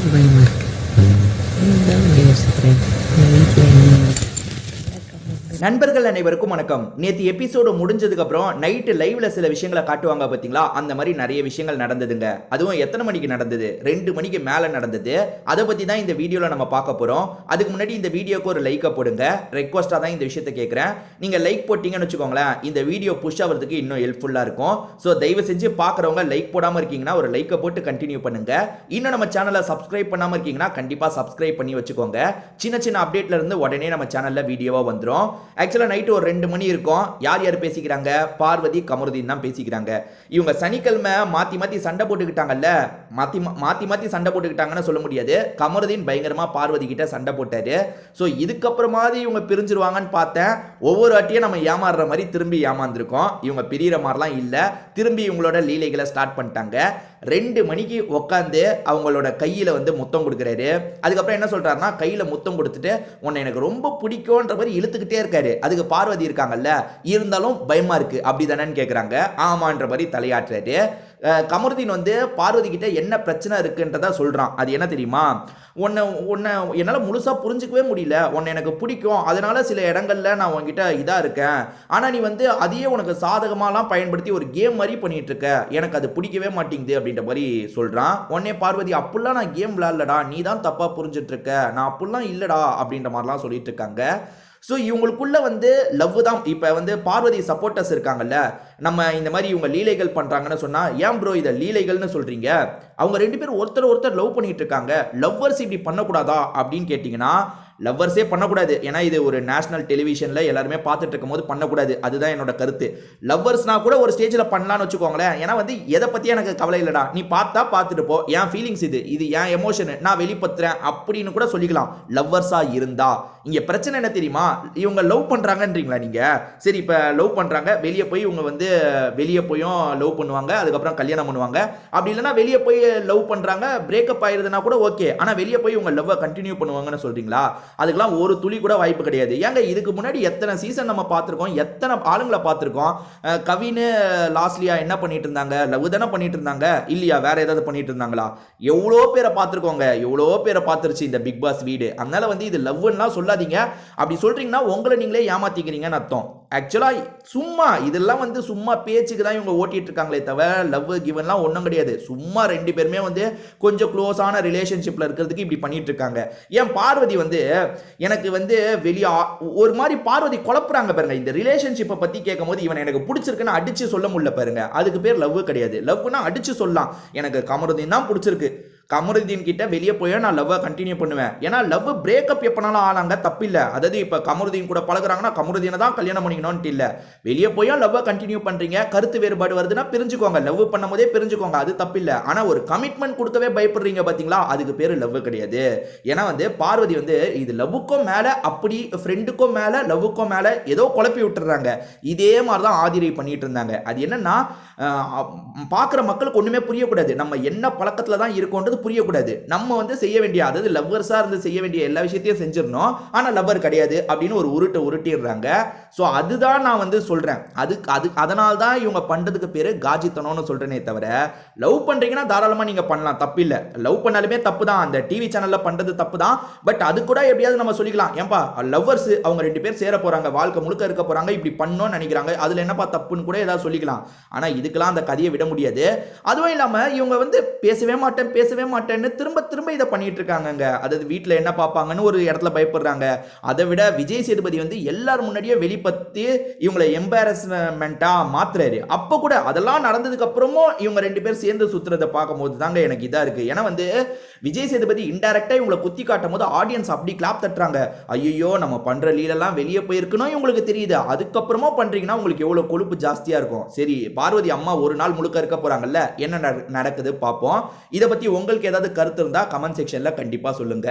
பயமா இருக்கு. அதுதான் யோசிக்கிறேன். வீட்டில் என்ன நண்பர்கள் அனைவருக்கும் வணக்கம். நேற்று எபிசோடு முடிஞ்சதுக்கு அப்புறம் நைட்டு லைவ்ல சில விஷயங்களை காட்டுவாங்க பார்த்தீங்களா, அந்த மாதிரி நிறைய விஷயங்கள் நடந்ததுங்க. அதுவும் எத்தனை மணிக்கு நடந்தது? 2 மணிக்கு மேலே நடந்தது. அதை பற்றி தான் இந்த வீடியோவில் நம்ம பார்க்க போகிறோம். அதுக்கு முன்னாடி இந்த வீடியோக்கு ஒரு லைக்கை போடுங்க. ரெக்வஸ்ட்டாக தான் இந்த விஷயத்தை கேட்குறேன். நீங்கள் லைக் போட்டிங்கன்னு வச்சுக்கோங்களேன், இந்த வீடியோ புஷ் ஆகிறதுக்கு இன்னும் ஹெல்ப்ஃபுல்லாக இருக்கும். ஸோ தயவு செஞ்சு பார்க்குறவங்க லைக் போடாமல் இருக்கீங்கன்னா ஒரு லைக்கை போட்டு கண்டினியூ பண்ணுங்க. இன்னும் நம்ம சேனலை சப்ஸ்கிரைப் பண்ணாமல் இருக்கீங்கன்னா கண்டிப்பாக சப்ஸ்கிரைப் பண்ணி வச்சுக்கோங்க. சின்ன சின்ன அப்டேட்ல இருந்து உடனே நம்ம சேனலில் வீடியோவாக வந்துடும். ஆக்சுவலா நைட்டு ஒரு 2 மணி இருக்கும். யார் யார் பேசிக்கிறாங்க? பார்வதி, கமருதீன் தான் பேசிக்கிறாங்க. இவங்க சனிக்கிழமை மாத்தி மாத்தி சண்டை போட்டுக்கிட்டாங்கல்ல, மாத்தி மாத்தி சண்டை போட்டுக்கிட்டாங்கன்னு சொல்ல முடியாது. கமருதீன் பயங்கரமா பார்வதி கிட்ட சண்டை போட்டாரு. ஸோ இதுக்கப்புறமாவது இவங்க பிரிஞ்சிருவாங்கன்னு பார்த்தேன். ஒவ்வொரு வாட்டியும் நம்ம ஏமாறுற மாதிரி திரும்பி ஏமாந்துருக்கோம். இவங்க பிரிகிற மாதிரிலாம் இல்லை. திரும்பி இவங்களோட லீலைகளை ஸ்டார்ட் பண்ணிட்டாங்க. 2 மணிக்கு உட்காந்து அவங்களோட கையில் வந்து முத்தம் கொடுக்குறாரு. அதுக்கப்புறம் என்ன சொல்றாருன்னா, கையில் முத்தம் கொடுத்துட்டு உன்னை எனக்கு ரொம்ப பிடிக்கும்ன்ற மாதிரி இழுத்துக்கிட்டே இருக்காரு. அதுக்கு பார்வதி இருக்காங்கல்ல, இருந்தாலும் பயமா இருக்கு அப்படி தானேன்னு கேட்குறாங்க. ஆமான்ற மாதிரி தலையாட்டுறாரு. கமருதீன் வந்து பார்வதி கிட்ட என்ன பிரச்சனை இருக்குன்றதா சொல்றான். அது என்ன தெரியுமா? உன்னை என்னால் முழுசாக புரிஞ்சிக்கவே முடியல. உன்னை எனக்கு பிடிக்கும், அதனால சில இடங்கள்ல நான் உன்கிட்ட இதாக இருக்கேன். ஆனால் நீ வந்து அதையே உனக்கு சாதகமாலாம் பயன்படுத்தி ஒரு கேம் மாதிரி பண்ணிட்டு இருக்க. எனக்கு அது பிடிக்கவே மாட்டேங்குது அப்படின்ற மாதிரி சொல்கிறான். உடனே பார்வதி, அப்படிலாம் நான் கேம் விளையாடலடா, நீ தான் தப்பாக புரிஞ்சிட்டு இருக்க, நான் அப்படிலாம் இல்லைடா அப்படின்ற மாதிரிலாம் சொல்லிட்டு இருக்காங்க. ஸோ இவங்களுக்குள்ள வந்து லவ் தான். இப்போ வந்து பார்வதி சப்போர்ட்டர்ஸ் இருக்காங்கல்ல, நம்ம இந்த மாதிரி இவங்க லீலைகள் பண்ணுறாங்கன்னு சொன்னால், ஏன் ப்ரோ இதை லீலைகள்னு சொல்கிறீங்க? அவங்க 2 பேரும் ஒருத்தர் லவ் பண்ணிட்டு இருக்காங்க. லவ்வர்ஸ் இப்படி பண்ணக்கூடாதா அப்படின்னு கேட்டிங்கன்னா, லவ்வர்ஸே பண்ணக்கூடாது. ஏன்னா இது ஒரு நேஷனல் டெலிவிஷனில் எல்லாருமே பார்த்துட்டு இருக்கும் போது பண்ணக்கூடாது. அதுதான் என்னோட கருத்து. லவ்வர்ஸ்னா கூட ஒரு ஸ்டேஜில் பண்ணலான்னு வச்சுக்கோங்களேன். ஏன்னா வந்து எதை பற்றி எனக்கு கவலை இல்லைடா, நீ பார்த்தா பார்த்துட்டு போ, என் ஃபீலிங்ஸ் இது என் எமோஷனு, நான் வெளிப்படுத்துறேன் அப்படின்னு கூட சொல்லிக்கலாம் லவ்வர்ஸாக இருந்தா. இங்கே பிரச்சனை என்ன தெரியுமா? இவங்க லவ் பண்ணுறாங்கன்றீங்களா நீங்கள்? சரி, இப்போ லவ் பண்ணுறாங்க, வெளியே போய் இவங்க வந்து வெளியே போயும் லவ் பண்ணுவாங்க, அதுக்கப்புறம் கல்யாணம் பண்ணுவாங்க. அப்படி இல்லைனா வெளியே போய் லவ் பண்ணுறாங்க, பிரேக்கப் ஆயிருதுன்னா கூட ஓகே. ஆனால் வெளியே போய் இவங்க லவ்வை கண்டினியூ பண்ணுவாங்கன்னு சொல்கிறீங்களா? அதுக்கெல்லாம் ஒரு துளி கூட வாய்ப்பு கிடையாது. ஏங்க இதுக்கு முன்னாடி எத்தனை சீசன் நம்ம பார்த்துருக்கோம், எத்தனை ஆளுங்களை பார்த்துருக்கோம். கவின், லாஸ்லியா என்ன பண்ணிட்டு இருந்தாங்க? லவ் தானே பண்ணிட்டு இருந்தாங்க, இல்லையா வேற ஏதாவது பண்ணிட்டு இருந்தாங்களா? எவ்வளோ பேரை பார்த்துருக்கோங்க, எவ்வளோ பேரை பார்த்துருச்சு இந்த பிக் பாஸ் வீடு. அதனால வந்து இது லவ்லாம் சொல்லாதீங்க. அப்படி சொல்றீங்கன்னா உங்களை நீங்களே ஏமாத்திக்கிறீங்கன்னு அர்த்தம். ஆக்சுவலா சும்மா இதெல்லாம் வந்து சும்மா பேச்சுக்கு தான் இவங்க ஓட்டிட்டு இருக்காங்களே தவிர லவ் கிவன்லாம் ஒன்றும் கிடையாது. சும்மா 2 பேருமே வந்து கொஞ்சம் க்ளோஸான ரிலேஷன்ஷிப்ல இருக்கிறதுக்கு இப்படி பண்ணிட்டு இருக்காங்க. ஏன் பார்வதி வந்து எனக்கு வந்து வெளியே ஒரு மாதிரி பார்வதி குழப்புறாங்க பாருங்க. இந்த ரிலேஷன்ஷிப்பை பத்தி கேட்கும் போது இவன் எனக்கு பிடிச்சிருக்குன்னு அடிச்சு சொல்ல முடியல பாருங்க. அதுக்கு பேர் லவ் கிடையாது. லவ்னா அடிச்சு சொல்லலாம், எனக்கு கமருதீன் தான் பிடிச்சிருக்கு, கமருதீன் கிட்ட வெளியே போய் நான் லவ்வை கண்டினியூ பண்ணுவேன். ஏன்னா லவ் பிரேக்கப் எப்பனாலும் ஆளாங்க, தப்பில்லை. அதாவது இப்போ கமருதீன் கூட பழகுறாங்கன்னா கமருதீனை தான் கல்யாணம் பண்ணிக்கணும்னு இல்லை. வெளியே போய் லவ்வை கண்டினியூ பண்றீங்க, கருத்து வேறுபாடு வருதுன்னா பிரிஞ்சுக்கோங்க, லவ் பண்ணும் போதே பிரிஞ்சுக்கோங்க, அது தப்பில்லை. ஆனால் ஒரு கமிட்மெண்ட் கொடுக்கவே பயப்படுறீங்க பார்த்தீங்களா, அதுக்கு பேர் லவ் கிடையாது. ஏன்னா வந்து பார்வதி வந்து இது லவ்வுக்கும் மேலே, அப்படி ஃப்ரெண்டுக்கும் மேலே, லவ்வுக்கும் மேலே ஏதோ குழப்பி விட்டுறாங்க. இதே மாதிரி தான் ஆதிரை பண்ணிட்டு இருந்தாங்க. அது என்னன்னா, பார்க்குற மக்களுக்கு ஒன்றுமே புரியக்கூடாது, நம்ம என்ன பழக்கத்தில் தான் இருக்கோன்றது புரியக்கூடாது. நம்ம வந்து செய்ய வேண்டிய, அதாவது லவ்வர்ஸாக இருந்து செய்ய வேண்டிய எல்லா விஷயத்தையும் செஞ்சிடணும். ஆனால் லவ்வர் கிடையாது அப்படின்னு ஒரு உருட்டிடுறாங்க. ஸோ அதுதான் நான் வந்து சொல்கிறேன். அதனால தான் இவங்க பண்ணுறதுக்கு பேர் காஜித்தனம்னு சொல்கிறேனே தவிர, லவ் பண்ணுறீங்கன்னா தாராளமாக நீங்கள் பண்ணலாம், தப்பு இல்லை. லவ் பண்ணாலுமே தப்பு தான், அந்த டிவி சேனலில் பண்ணுறது தப்பு தான். பட் அது கூட எப்படியாவது நம்ம சொல்லிக்கலாம், ஏன்பா லவ்வர்ஸ் அவங்க 2 பேர் சேர போகிறாங்க, வாழ்க்கை முழுக்க இருக்க போகிறாங்க, இப்படி பண்ணணும்னு நினைக்கிறாங்க, அதில் என்னப்பா தப்புன்னு கூட ஏதாவது சொல்லிக்கலாம். ஆனால் இதுக்கெல்லாம் அந்த கதையை விட முடியாது. அதுவும் இல்லாமல் இவங்க வந்து பேசவே மாட்டேன்னு திரும்ப இதை பண்ணிட்டு இருக்காங்க. அதாவது வீட்டில் என்ன பார்ப்பாங்கன்னு ஒரு இடத்துல பயப்படுறாங்க. அதை விட விஜய் சேதுபதி வந்து எல்லாரும் முன்னாடியே வெளிப்பத்தி இவங்களை எம்பாரஸ்மெண்டா மாத்துறாரு. அப்போ கூட அதெல்லாம் நடந்ததுக்கு அப்புறமும் இவங்க 2 பேர் சேர்ந்து சுத்துறதை பார்க்கும்போது தாங்க எனக்கு இதா இருக்கு. ஏன்னா வந்து விஜய் சேதுபதி இன்டைரக்டா இவங்களை குத்தி காட்டும் போது ஆடியன்ஸ் அப்படி கிளாப் தட்டுறாங்க. ஐயோ நம்ம பண்ற லீலெல்லாம் வெளியே போயிருக்கணும் இவங்களுக்கு தெரியுது, அதுக்கப்புறமா பண்றீங்கன்னா உங்களுக்கு எவ்வளவு கொழுப்பு ஜாஸ்தியா இருக்கும். சரி, பார்வதி அம்மா ஒரு நாள் முழுக்க இருக்க போறாங்கல்ல, என்ன நடக்குது பார்ப்போம். இதை பத்தி உங்களுக்கு ஏதாவது கருத்து இருந்தா கமெண்ட் செக்ஷன்ல கண்டிப்பா சொல்லுங்க.